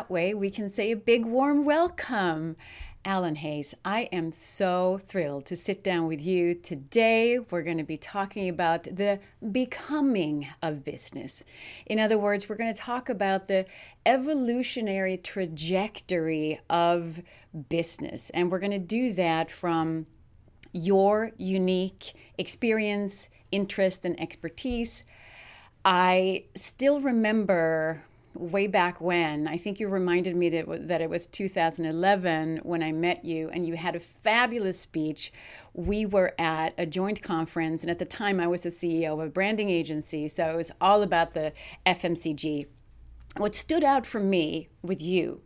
that way we can say a big warm welcome. Alan Hayes, I am so thrilled to sit down with you today. We're going to be talking about the becoming of business. In other words, we're going to talk about the evolutionary trajectory of business. And we're going to do that from your unique experience, interest, and expertise. I still remember way back when, I think you reminded me that it was 2011 when I met you, and you had a fabulous speech. We were at a joint conference, and at the time I was the CEO of a branding agency, so it was all about the FMCG. What stood out for me with you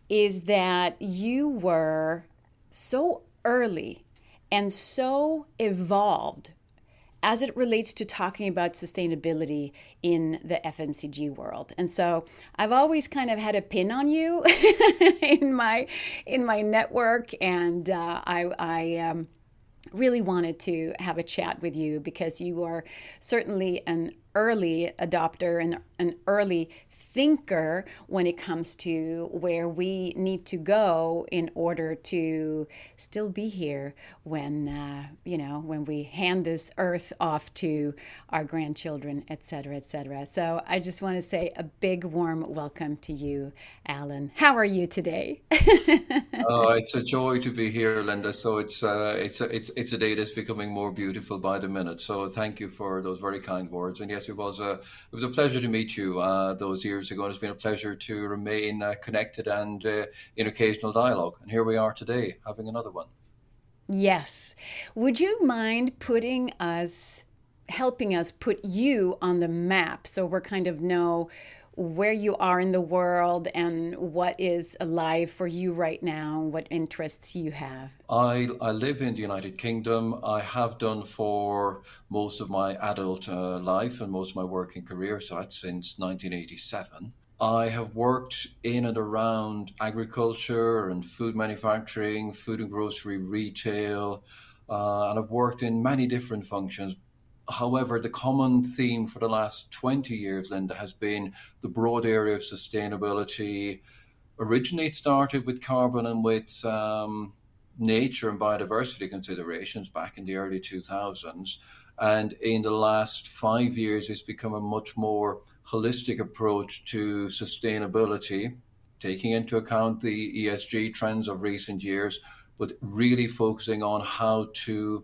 is that you were so early and so evolved as it relates to talking about sustainability in the FMCG world. And so I've always kind of had a pin on you in my network, and I really wanted to have a chat with you because you are certainly an early adopter and an early thinker when it comes to where we need to go in order to still be here when when we hand this earth off to our grandchildren, et cetera, et cetera. So I just want to say a big warm welcome to you, Alan. How are you today? It's a joy to be here, Linda. So it's a day that's becoming more beautiful by the minute. So thank you for those very kind words. And yes, it was a pleasure to meet you those years ago. And it's been a pleasure to remain connected and in occasional dialogue. And here we are today, having another one. Yes. Would you mind helping us put you on the map so we're kind of know where you are in the world and what is alive for you right now, what interests you have? I live in the United Kingdom. I have done for most of my adult life and most of my working career. So that's since 1987. I have worked in and around agriculture and food manufacturing, food and grocery retail, and I've worked in many different functions. However, the common theme for the last 20 years, Linda, has been the broad area of sustainability. Originally, it started with carbon and with nature and biodiversity considerations back in the early 2000s. And in the last 5 years, it's become a much more holistic approach to sustainability, taking into account the ESG trends of recent years, but really focusing on how to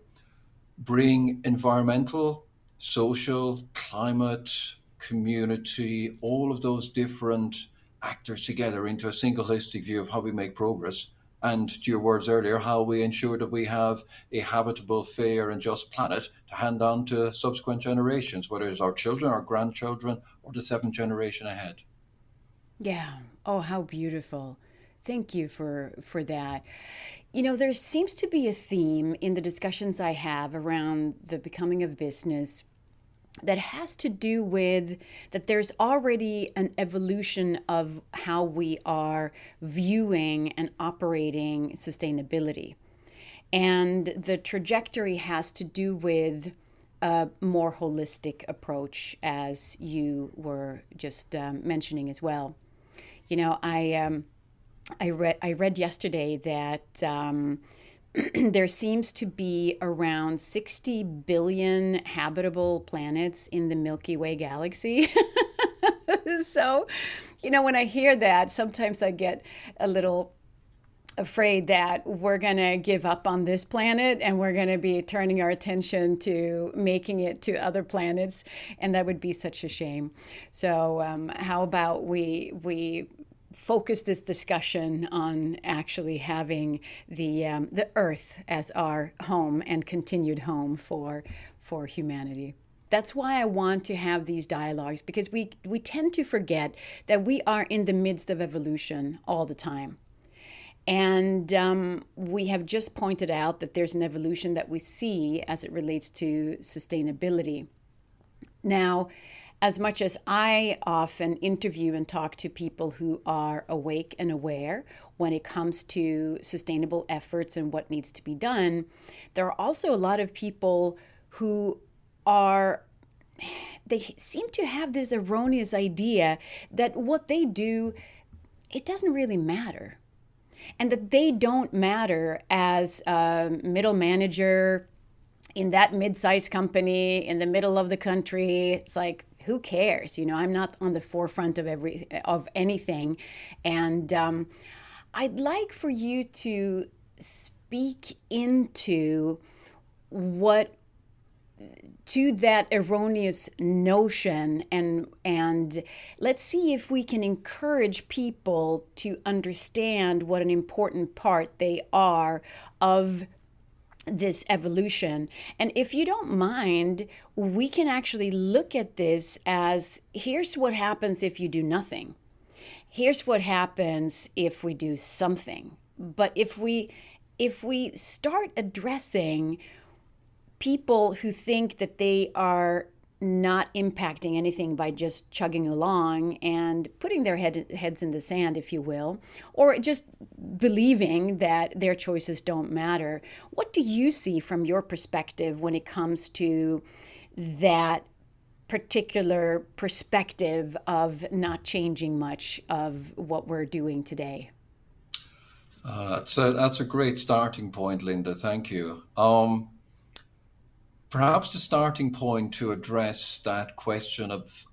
bring environmental, social, climate, community, all of those different actors together into a single holistic view of how we make progress. And to your words earlier, how we ensure that we have a habitable, fair, and just planet to hand on to subsequent generations, whether it's our children, our grandchildren, or the seventh generation ahead. Yeah. Oh, how beautiful. Thank you for that. You know, there seems to be a theme in the discussions I have around the becoming of business that has to do with that there's already an evolution of how we are viewing and operating sustainability. And the trajectory has to do with a more holistic approach, as you were just mentioning as well. You know, I read yesterday that there seems to be around 60 billion habitable planets in the Milky Way galaxy. So, you know, when I hear that, sometimes I get a little afraid that we're going to give up on this planet and we're going to be turning our attention to making it to other planets, and that would be such a shame. So how about we focus this discussion on actually having the Earth as our home and continued home for humanity. That's why I want to have these dialogues, because we tend to forget that we are in the midst of evolution all the time. And we have just pointed out that there's an evolution that we see as it relates to sustainability. Now, as much as I often interview and talk to people who are awake and aware when it comes to sustainable efforts and what needs to be done, there are also a lot of people who they seem to have this erroneous idea that what they do it doesn't really matter. And that they don't matter as a middle manager in that mid-sized company in the middle of the country. It's like, who cares? I'm not on the forefront of anything. And I'd like for you to speak into what to that erroneous notion, and let's see if we can encourage people to understand what an important part they are of this evolution. And if you don't mind, we can actually look at this as, here's what happens if you do nothing. Here's what happens if we do something. But if we start addressing people who think that they are not impacting anything by just chugging along and putting their heads in the sand, if you will, or just believing that their choices don't matter. What do you see from your perspective when it comes to that particular perspective of not changing much of what we're doing today? That's a great starting point, Linda. Thank you. Perhaps the starting point to address that question of,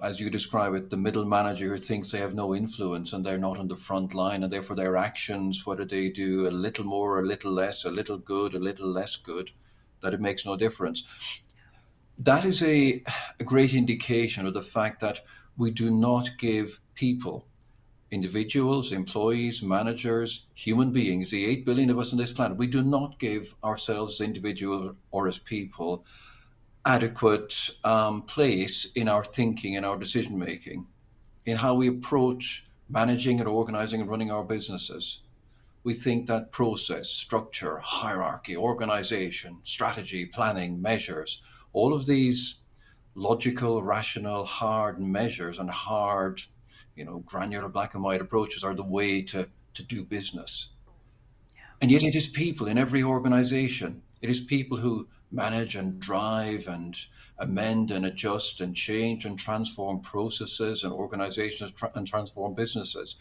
as you describe it, the middle manager who thinks they have no influence and they're not on the front line, and therefore their actions, whether they do a little more, a little less, a little good, a little less good, that it makes no difference. That is a great indication of the fact that we do not give people, individuals, employees, managers, human beings, the 8 billion of us on this planet, we do not give ourselves as individuals or as people adequate place in our thinking, in our decision making, in how we approach managing and organizing and running our businesses. We think that process, structure, hierarchy, organization, strategy, planning, measures, all of these logical, rational, hard measures and hard, granular black and white approaches are the way to do business. And yet it is people in every organization. It is people who manage and drive and amend and adjust and change and transform processes and organizations and transform businesses.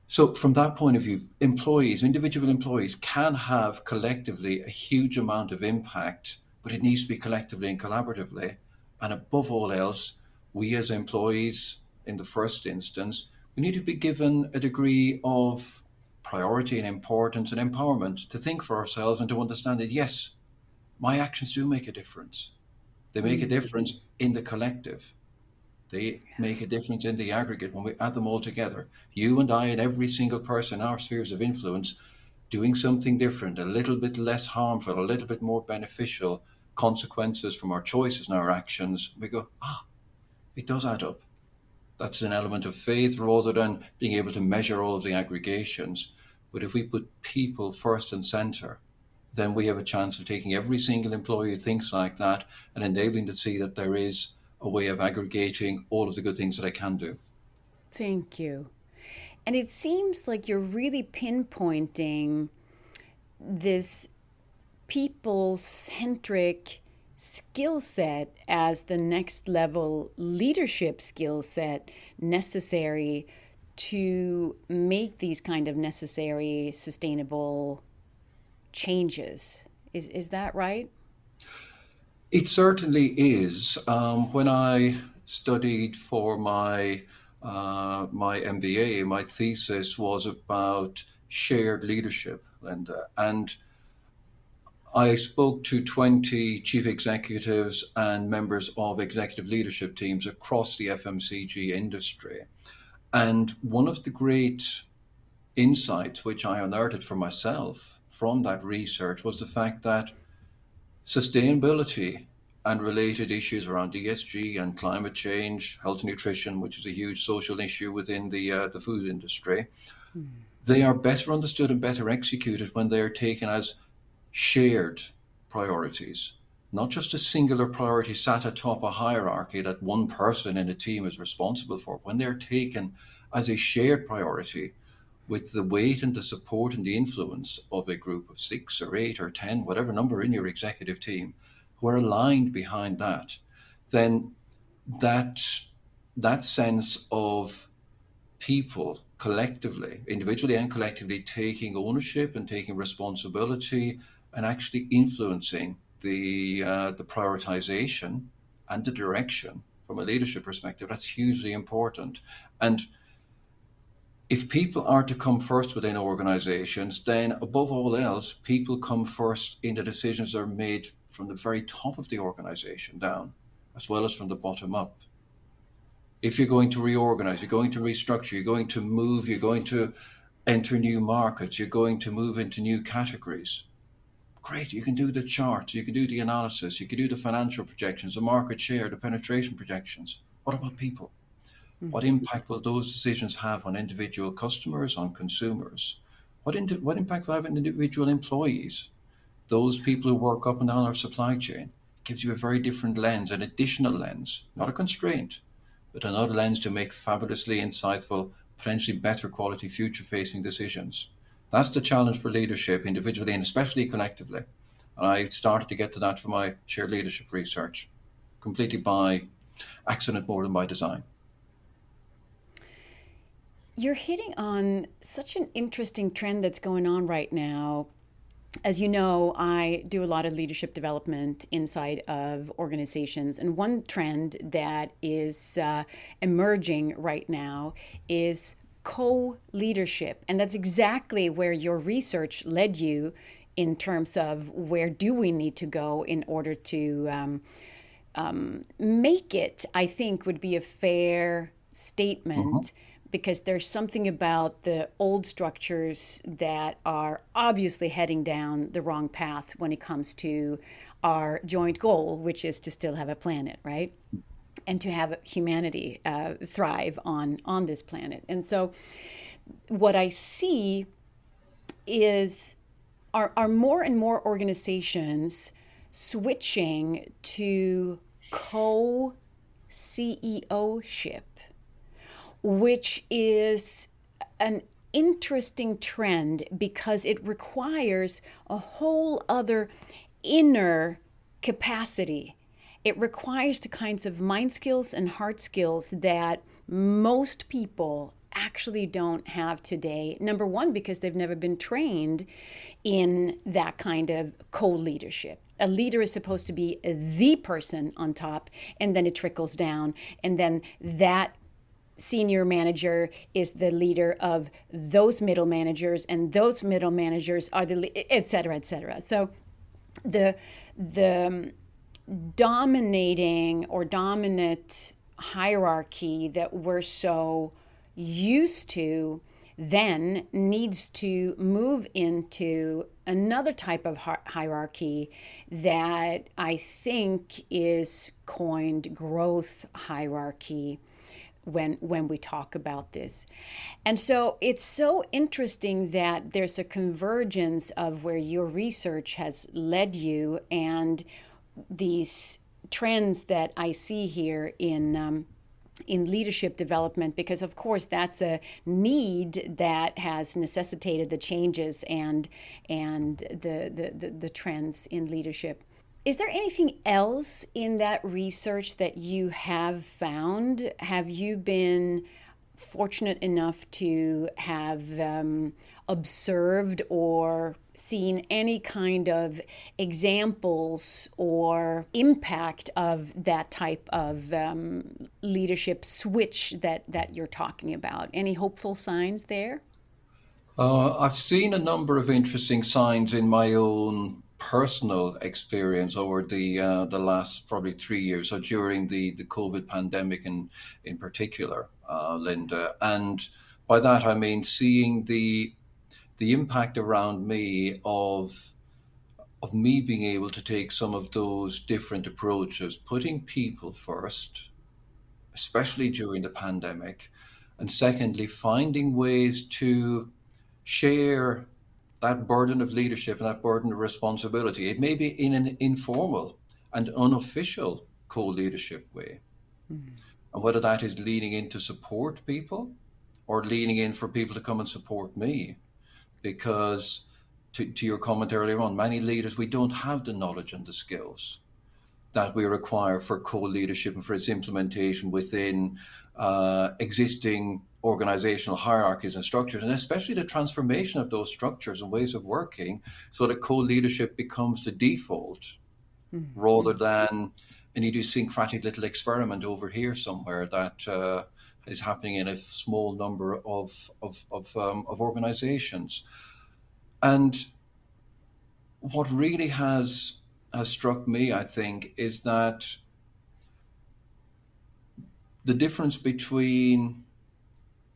So from that point of view, employees, individual employees can have collectively a huge amount of impact, but it needs to be collectively and collaboratively. And above all else, we as employees, in the first instance, we need to be given a degree of priority and importance and empowerment to think for ourselves and to understand that, yes, my actions do make a difference. They make a difference in the collective. They make a difference in the aggregate when we add them all together. You and I and every single person in our spheres of influence doing something different, a little bit less harmful, a little bit more beneficial consequences from our choices and our actions. We go, it does add up. That's an element of faith rather than being able to measure all of the aggregations. But if we put people first and center, then we have a chance of taking every single employee who thinks like that and enabling to see that there is a way of aggregating all of the good things that I can do. Thank you. And it seems like you're really pinpointing this people-centric skill set as the next level leadership skill set necessary to make these kind of necessary sustainable changes. Is that right? It certainly is. When I studied for my MBA, my thesis was about shared leadership, Linda, and I spoke to 20 chief executives and members of executive leadership teams across the FMCG industry. And one of the great insights which I unearthed for myself from that research was the fact that sustainability and related issues around ESG and climate change, health and nutrition, which is a huge social issue within the food industry, they are better understood and better executed when they are taken as shared priorities, not just a singular priority sat atop a hierarchy that one person in a team is responsible for. When they're taken as a shared priority with the weight and the support and the influence of a group of 6 or 8 or 10, whatever number in your executive team, who are aligned behind that, then that sense of people collectively, individually and collectively, taking ownership and taking responsibility and actually influencing the prioritization and the direction from a leadership perspective. That's hugely important. And if people are to come first within organizations, then above all else, people come first in the decisions that are made from the very top of the organization down, as well as from the bottom up. If you're going to reorganize, you're going to restructure, you're going to move, you're going to enter new markets, you're going to move into new categories. Great, you can do the charts, you can do the analysis, you can do the financial projections, the market share, the penetration projections. What about people? What impact will those decisions have on individual customers, on consumers? What impact will have on individual employees? Those people who work up and down our supply chain. It gives you a very different lens, an additional lens, not a constraint, but another lens to make fabulously insightful, potentially better quality, future-facing decisions. That's the challenge for leadership, individually and especially collectively. And I started to get to that for my shared leadership research, completely by accident more than by design. You're hitting on such an interesting trend that's going on right now. As you know, I do a lot of leadership development inside of organizations. And one trend that is emerging right now is co-leadership. And that's exactly where your research led you in terms of where do we need to go in order to make it, I think would be a fair statement, because there's something about the old structures that are obviously heading down the wrong path when it comes to our joint goal, which is to still have a planet, right? And to have humanity thrive on this planet. And so what I see is are more and more organizations switching to co-CEO-ship, which is an interesting trend because it requires a whole other inner capacity. It requires the kinds of mind skills and heart skills that most people actually don't have today. Number one, because they've never been trained in that kind of co-leadership. A leader is supposed to be the person on top, and then it trickles down, and then that senior manager is the leader of those middle managers, and those middle managers are et cetera, et cetera. So the dominating or dominant hierarchy that we're so used to then needs to move into another type of hierarchy that I think is coined growth hierarchy when we talk about this. And so it's so interesting that there's a convergence of where your research has led you and these trends that I see here in leadership development, because of course that's a need that has necessitated the changes and the trends in leadership. Is there anything else in that research that you have found? Have you been fortunate enough to have observed or seen any kind of examples or impact of that type of leadership switch that you're talking about? Any hopeful signs there? I've seen a number of interesting signs in my own personal experience over the last probably 3 years, so during the COVID pandemic in particular, Linda. And by that I mean seeing the impact around me of me being able to take some of those different approaches, putting people first, especially during the pandemic, and secondly, finding ways to share that burden of leadership and that burden of responsibility. It may be in an informal and unofficial co-leadership way. Mm-hmm. And whether that is leaning in to support people or leaning in for people to come and support me. Because to your comment earlier on, many leaders, we don't have the knowledge and the skills that we require for co-leadership and for its implementation within existing organizational hierarchies and structures, and especially the transformation of those structures and ways of working so that co-leadership becomes the default rather than an idiosyncratic little experiment over here somewhere that is happening in a small number of organizations. And what really has struck me, I think, is that the difference between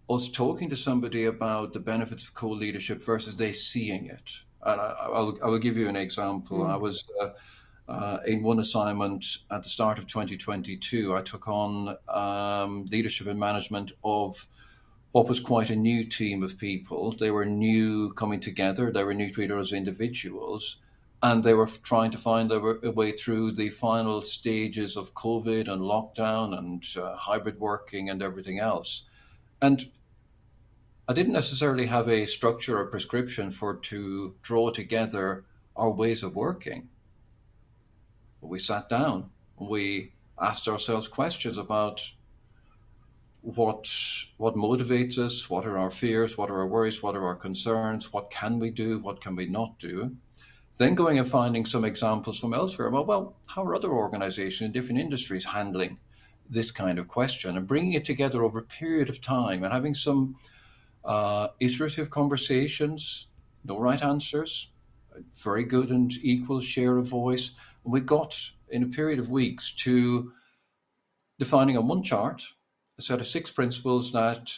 us talking to somebody about the benefits of co-leadership versus they seeing it. And I will give you an example. I was in one assignment at the start of 2022. I took on leadership and management of what was quite a new team of people. They were new coming together. They were new to either as individuals, and they were trying to find their way through the final stages of COVID and lockdown and hybrid working and everything else. And I didn't necessarily have a structure or prescription to draw together our ways of working. But we sat down, we asked ourselves questions about what motivates us, what are our fears, what are our worries, what are our concerns, what can we do, what can we not do. Then going and finding some examples from elsewhere about, well, how are other organizations in different industries handling this kind of question, and bringing it together over a period of time and having some iterative conversations, no right answers, very good and equal share of voice. And we got, in a period of weeks, to defining on one chart a set of 6 principles that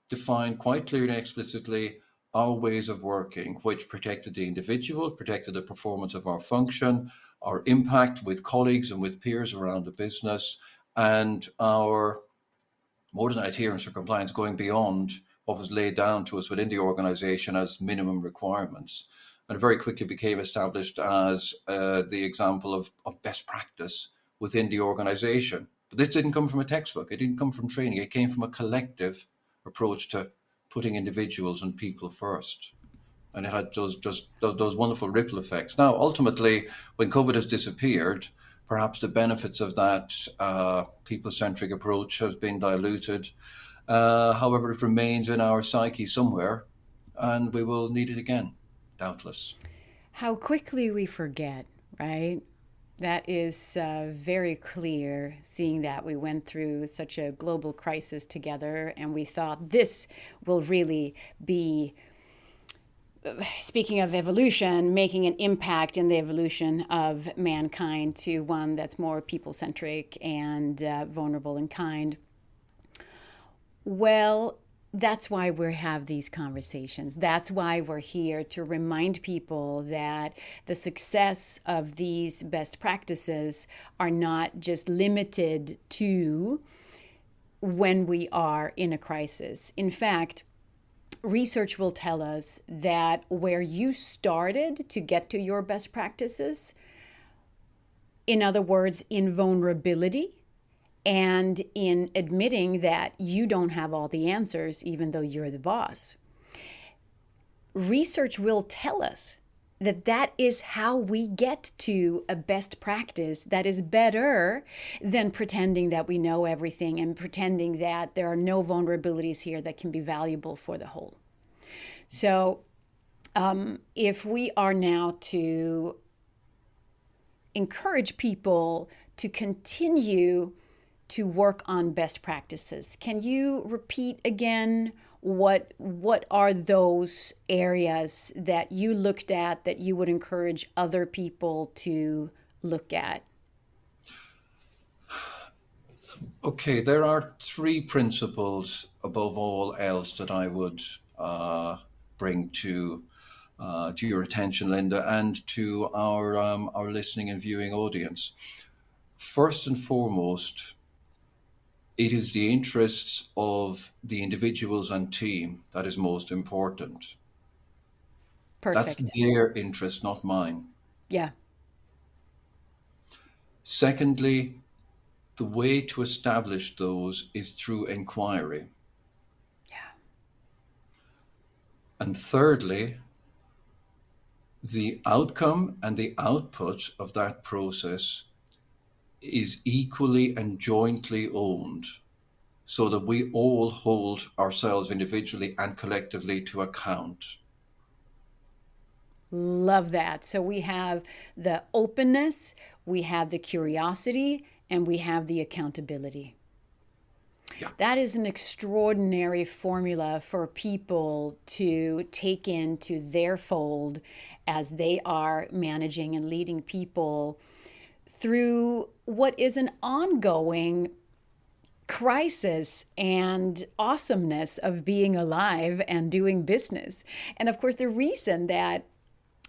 define quite clearly and explicitly our ways of working, which protected the individual, protected the performance of our function, our impact with colleagues and with peers around the business, and our more than adherence or compliance going beyond what was laid down to us within the organization as minimum requirements. And it very quickly became established as the example of best practice within the organization. But this didn't come from a textbook. It didn't come from training. It came from a collective approach to putting individuals and people first. And it had those wonderful ripple effects. Now, ultimately, when COVID has disappeared, perhaps the benefits of that people-centric approach has been diluted. However, it remains in our psyche somewhere, and we will need it again, doubtless. How quickly we forget, right? That is very clear, seeing that we went through such a global crisis together, and we thought this will really be, speaking of evolution, making an impact in the evolution of mankind to one that's more people-centric and vulnerable and kind. Well, that's why we have these conversations. That's why we're here to remind people that the success of these best practices are not just limited to when we are in a crisis. In fact, research will tell us that where you started to get to your best practices, in other words, in vulnerability, and in admitting that you don't have all the answers, even though you're the boss. Research will tell us that that is how we get to a best practice that is better than pretending that we know everything and pretending that there are no vulnerabilities here that can be valuable for the whole. So if we are now to encourage people to continue to work on best practices, can you repeat again what are those areas that you looked at that you would encourage other people to look at? Okay, there are 3 principles above all else that I would bring to your attention, Linda, and to our listening and viewing audience. First and foremost, it is the interests of the individuals and team that is most important. Perfect. That's their interest, not mine. Yeah. Secondly, the way to establish those is through inquiry. Yeah. And thirdly, the outcome and the output of that process is equally and jointly owned so that we all hold ourselves individually and collectively to account. Love that. So we have the openness, we have the curiosity, and we have the accountability. Yeah. That is an extraordinary formula for people to take into their fold as they are managing and leading people through what is an ongoing crisis and awesomeness of being alive and doing business. And of course, the reason that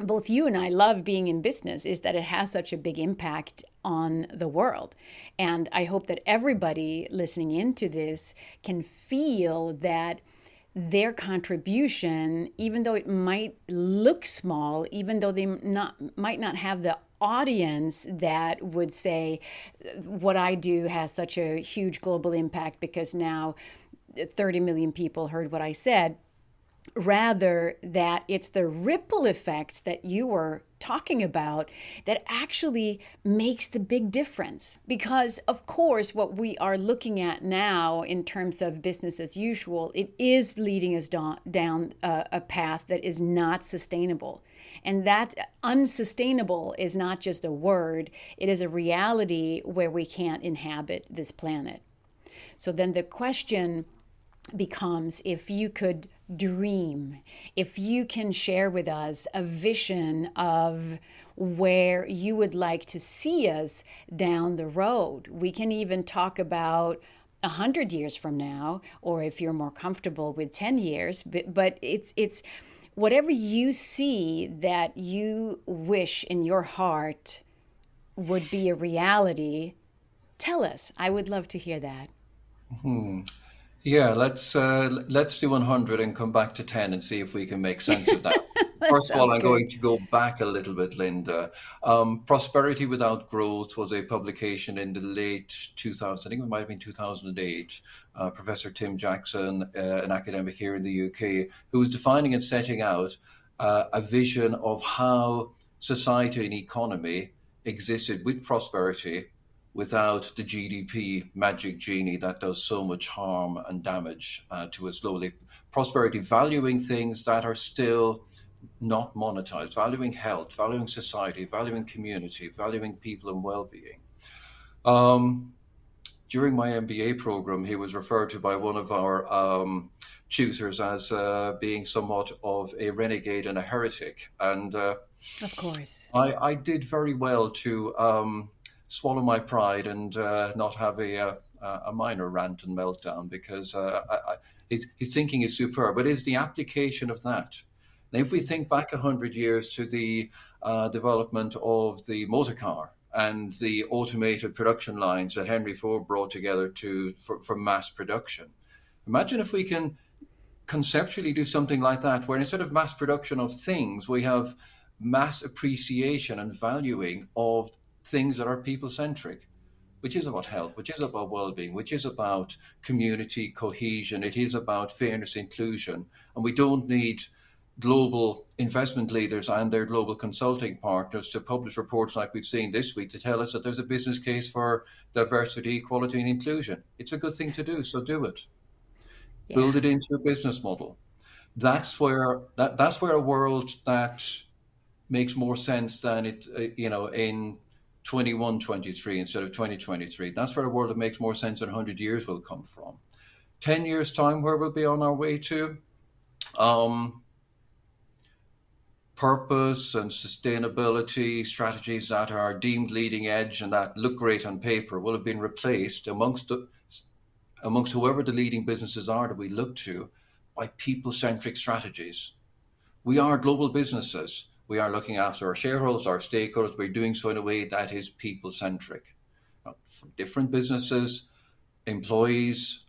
both you and I love being in business is that it has such a big impact on the world. And I hope that everybody listening into this can feel that their contribution, even though it might look small, even though they might not have the audience that would say, what I do has such a huge global impact because now 30 million people heard what I said. Rather, that it's the ripple effects that you were talking about that actually makes the big difference. Because, of course, what we are looking at now in terms of business as usual, it is leading us down a path that is not sustainable. And that unsustainable is not just a word, it is a reality where we can't inhabit this planet. So then the question becomes, if you could dream, if you can share with us a vision of where you would like to see us down the road. We can even talk about 100 years from now, or if you're more comfortable with 10 years, but it's whatever you see that you wish in your heart would be a reality. Tell us. I would love to hear that. Yeah, let's do 100 and come back to 10 and see if we can make sense of that. That First of all, sounds I'm good. going to go back a little bit, Linda. Prosperity Without Growth was a publication in the late 2000s, I think it might have been 2008. Professor Tim Jackson, an academic here in the UK, who was defining and setting out a vision of how society and economy existed with prosperity without the GDP magic genie that does so much harm and damage to us globally. Prosperity, valuing things that are still not monetized, valuing health, valuing society, valuing community, valuing people and well-being. During my MBA program, he was referred to by one of our tutors as being somewhat of a renegade and a heretic. And Of course. I did very well to swallow my pride and not have a minor rant and meltdown, because his thinking is superb. But it's the application of that. Now, if we think back 100 years to the development of the motor car and the automated production lines that Henry Ford brought together for mass production, imagine if we can conceptually do something like that, where instead of mass production of things, we have mass appreciation and valuing of things that are people-centric, which is about health, which is about well-being, which is about community cohesion. It is about fairness, inclusion. And we don't need global investment leaders and their global consulting partners to publish reports like we've seen this week to tell us that there's a business case for diversity, equality, and inclusion. It's a good thing to do, so do it. Build Yeah. it into your business model. That's where a world that makes more sense than it, in 2123 instead of 2023. That's where a world that makes more sense in 100 years will come from. 10 years' time, where we'll be on our way to? Purpose and sustainability strategies that are deemed leading edge and that look great on paper will have been replaced amongst whoever the leading businesses are that we look to by people-centric strategies. We are global businesses. We are looking after our shareholders, our stakeholders. We're doing so in a way that is people-centric. For different businesses, employees,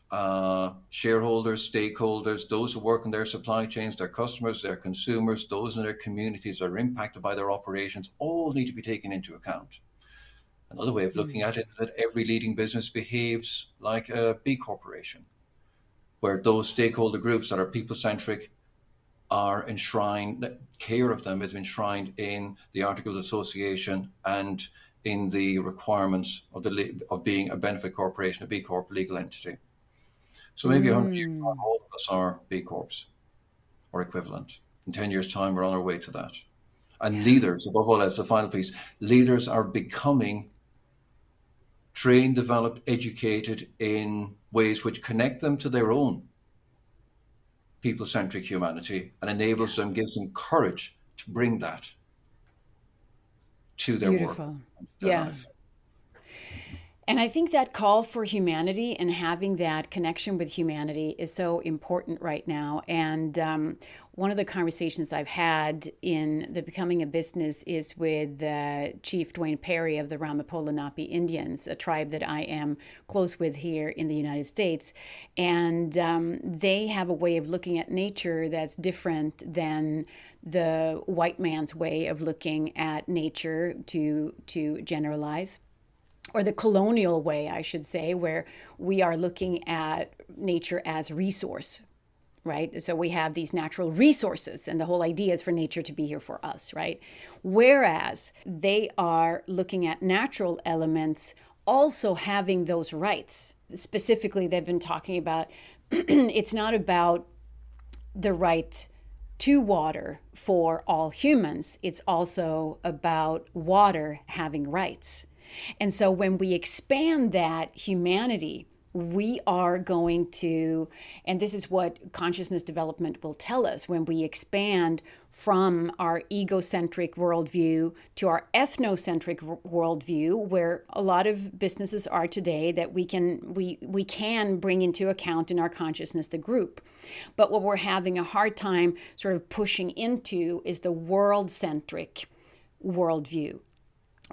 shareholders, stakeholders, those who work in their supply chains, their customers, their consumers, those in their communities that are impacted by their operations, all need to be taken into account. Another way of looking at it is that every leading business behaves like a B corporation, where those stakeholder groups that are people-centric are enshrined, care of them is enshrined in the Articles of Association and in the requirements of being a benefit corporation, a B Corp legal entity. So maybe 100 years time, Mm, all of us are B Corps or equivalent. In 10 years' time, we're on our way to that. And yeah, leaders, above all else, the final piece, leaders are becoming trained, developed, educated in ways which connect them to their own people-centric humanity and yeah. enables them, gives them courage to bring that to their work Beautiful. and to their Yeah. life. And I think that call for humanity and having that connection with humanity is so important right now. And one of the conversations I've had in the Becoming a Business is with Chief Dwayne Perry of the Ramapo Lenape Indians, a tribe that I am close with here in the United States. And they have a way of looking at nature that's different than the white man's way of looking at nature, to generalize, or the colonial way, I should say, where we are looking at nature as resource, right? So we have these natural resources, and the whole idea is for nature to be here for us, right? Whereas they are looking at natural elements also having those rights. Specifically, they've been talking about it's not about the right to water for all humans, it's also about water having rights. And so when we expand that humanity, we are going to, and this is what consciousness development will tell us, when we expand from our egocentric worldview to our ethnocentric worldview, where a lot of businesses are today, that we can bring into account in our consciousness the group. But what we're having a hard time sort of pushing into is the world-centric worldview,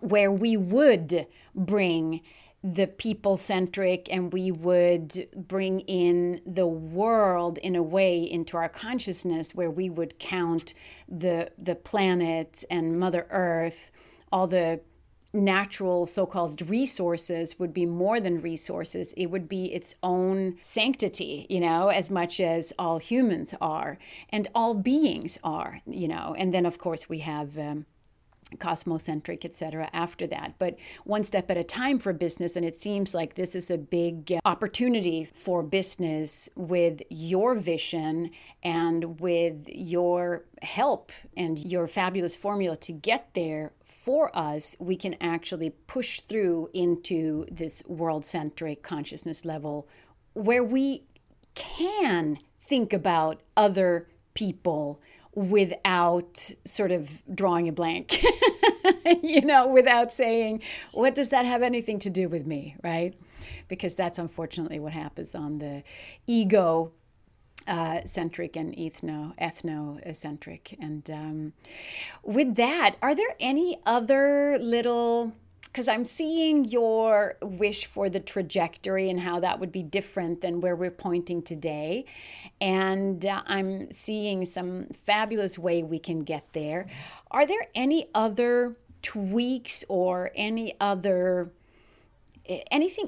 where we would bring the people centric and we would bring in the world in a way into our consciousness, where we would count the planet and Mother Earth, all the natural so-called resources would be more than resources. It would be its own sanctity, as much as all humans are and all beings are, and then of course we have cosmocentric, etc. after that. But one step at a time for business, and it seems like this is a big opportunity for business with your vision and with your help and your fabulous formula to get there for us. We can actually push through into this world-centric consciousness level where we can think about other people without sort of drawing a blank, without saying, what does that have anything to do with me, right? Because that's unfortunately what happens on the ego centric and ethnocentric. And with that, are there any other little, because I'm seeing your wish for the trajectory and how that would be different than where we're pointing today. And I'm seeing some fabulous way we can get there. Are there any other tweaks or anything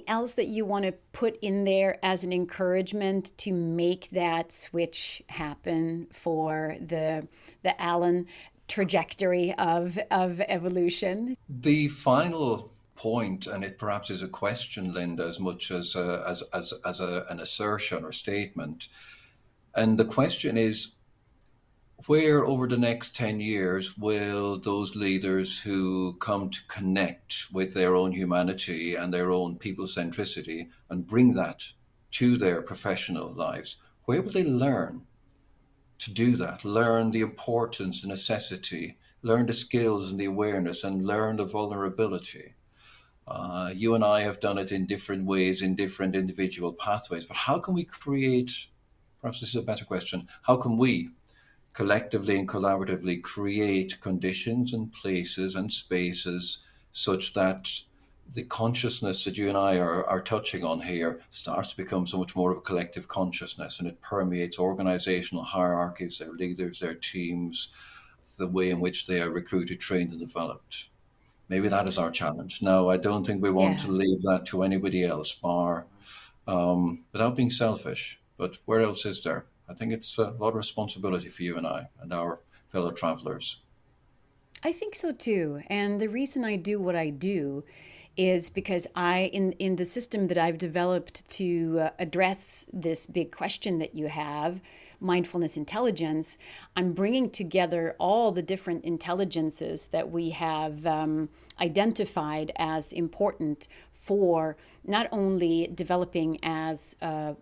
else that you want to put in there as an encouragement to make that switch happen for the Allen trajectory of evolution? The final point, and it perhaps is a question, Linda, as much as an assertion or statement. And the question is, where over the next 10 years will those leaders who come to connect with their own humanity and their own people centricity and bring that to their professional lives, where will they learn to do that, learn the importance and necessity, learn the skills and the awareness, and learn the vulnerability? You and I have done it in different ways, in different individual pathways, but how can we create, perhaps this is a better question, how can we collectively and collaboratively create conditions and places and spaces such that the consciousness that you and I are touching on here starts to become so much more of a collective consciousness, and it permeates organizational hierarchies, their leaders, their teams, the way in which they are recruited, trained, and developed. Maybe that is our challenge. Now, I don't think we want Yeah. to leave that to anybody else, bar without being selfish. But where else is there? I think it's a lot of responsibility for you and I and our fellow travelers. I think so too. And the reason I do what I do is because in the system that I've developed to address this big question that you have, mindfulness intelligence, I'm bringing together all the different intelligences that we have identified as important for not only developing as a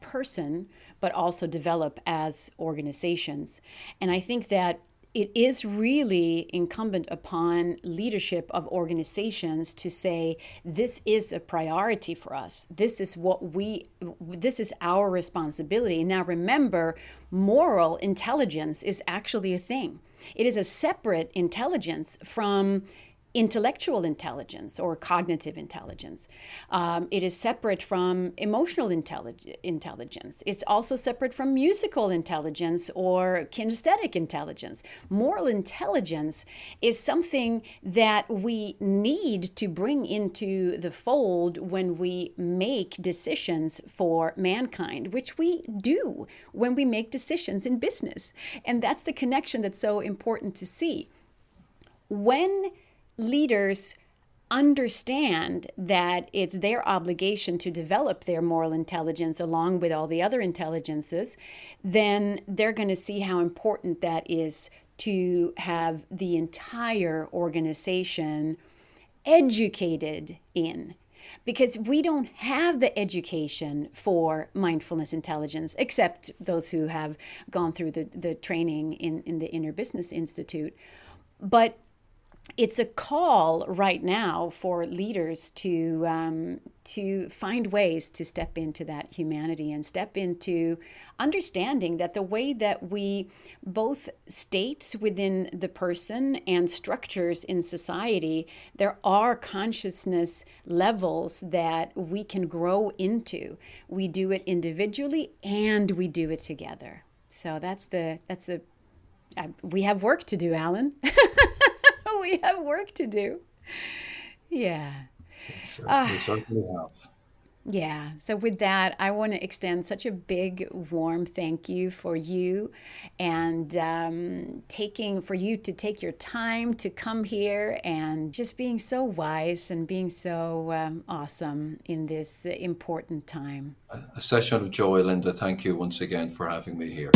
person, but also develop as organizations. And I think that it is really incumbent upon leadership of organizations to say, this is a priority for us. This is our responsibility. Now remember, moral intelligence is actually a thing. It is a separate intelligence from intellectual intelligence or cognitive intelligence. It is separate from emotional intelligence. It's also separate from musical intelligence or kinesthetic intelligence. Moral intelligence is something that we need to bring into the fold when we make decisions for mankind, which we do when we make decisions in business. And that's the connection that's so important to see. When leaders understand that it's their obligation to develop their moral intelligence along with all the other intelligences, then they're going to see how important that is to have the entire organization educated in. Because we don't have the education for mindfulness intelligence, except those who have gone through the training in the Inner Business Institute. But it's a call right now for leaders to find ways to step into that humanity and step into understanding that the way that we both states within the person and structures in society, there are consciousness levels that we can grow into. We do it individually and we do it together. So we have work to do, Alan. We have work to do. Yeah. We certainly have. Yeah. So with that, I want to extend such a big, warm thank you for you and for you to take your time to come here and just being so wise and being so awesome in this important time. A session of joy, Linda. Thank you once again for having me here.